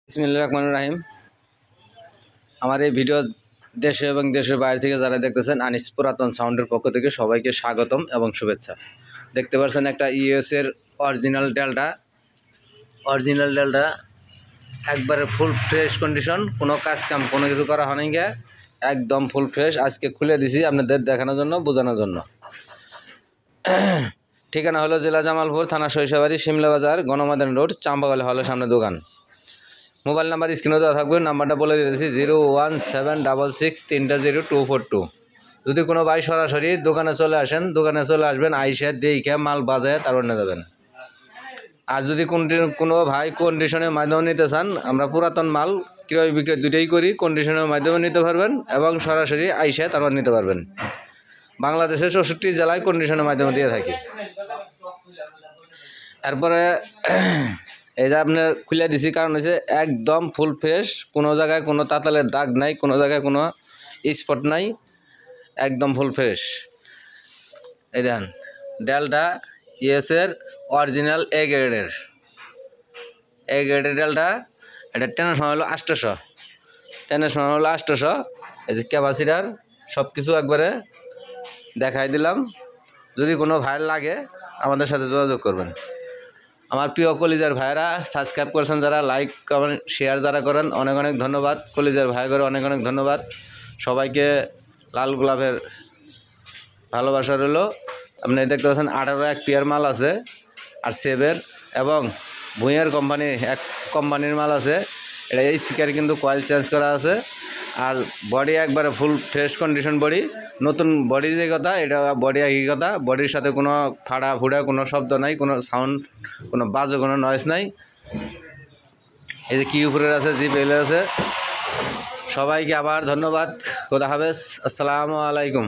বিসমিল্লাহির রহমানির রহিম। আমার এই ভিডিও দেশে এবং দেশের বাইরে থেকে যারা দেখতেছেন আনিস পুরাতন সাউন্ডের পক্ষ থেকে সবাইকে স্বাগতম এবং শুভেচ্ছা। দেখতে পাচ্ছেন একটা ইউএসের অরিজিনাল ডেলটা একবারে ফুল ফ্রেশ কন্ডিশন, কোনো কাজ কাম কোনো কিছু করা হয়নি গিয়ে একদম ফুল ফ্রেশ। আজকে খুলে দিছি আপনাদের দেখানোর জন্য, বোঝানোর জন্য। ঠিকানা হলো জেলা জামালপুর, থানা সরিষাবাড়ি, শিমলা বাজার, গণমাধ্যম রোড, চাম্পাগালি হলের সামনে দোকান। মোবাইল নাম্বার স্ক্রিনে দেওয়া থাকবে, নাম্বারটা বলে দিতেছি 01766300242। যদি কোনো ভাই সরাসরি দোকানে চলে আসবেন, আইসা দেখে মাল বাজায় তারপর নিয়ে যাবেন। আর যদি কোনো ভাই কন্ডিশনের মাধ্যমে নিতে চান, আমরা পুরাতন মাল ক্রয় বিক্রয় দুটোই করি, কন্ডিশনের মাধ্যমে নিতে পারবেন এবং সরাসরি আইসা তারপর নিতে পারবেন। বাংলাদেশের 64 জেলায় কন্ডিশনের মাধ্যমে দিয়ে থাকি। তারপরে এই যে আপনার খুলে দিছি, কারণ হচ্ছে একদম ফুল ফ্রেশ, কোনো জায়গায় কোনো তাতালের দাগ নাই, কোনো জায়গায় কোনো স্পট নাই, একদম ফুল ফ্রেশ। এই দেখেন ডেলটা ইউএসের অরিজিনাল এ গ্রেডের ডেলটা। এটা টেনের সময় হলো 800। এই যে ক্যাপাসিটার সব কিছু একবারে দেখাই দিলাম। যদি কোনো ভাইয়ের লাগে আমাদের সাথে যোগাযোগ করবেন। আমার প্রিয় কলিজার ভাইয়েরা সাবস্ক্রাইব করেছেন যারা, লাইক কমেন্ট শেয়ার যারা করেন, অনেক অনেক ধন্যবাদ। কলিজার ভাই করে অনেক অনেক ধন্যবাদ। সবাইকে লাল গোলাপের ভালোবাসা রইল। আপনি দেখতে পাচ্ছেন 18 এমপিআর মাল আছে, আর সেবের এবং ভুঁইয়ের কোম্পানির মাল আছে। এটা এই স্পিকার কিন্তু কয়েল চেঞ্জ করা আছে, আর বডি একবারে ফুল ফ্রেশ কন্ডিশন বডি, নতুন বডি যে কথা, এটা বডি একই কথা। বডির সাথে কোনো ফাড়া ফুড়া কোনো শব্দ নাই, কোনো সাউন্ড, কোনো বাজে কোনো নয়েজ নাই। এই যে কি উপরের আছে, জি পেলের আছে। সবাইকে আবার ধন্যবাদ। খোদা হাফেজ, আসসালামু আলাইকুম।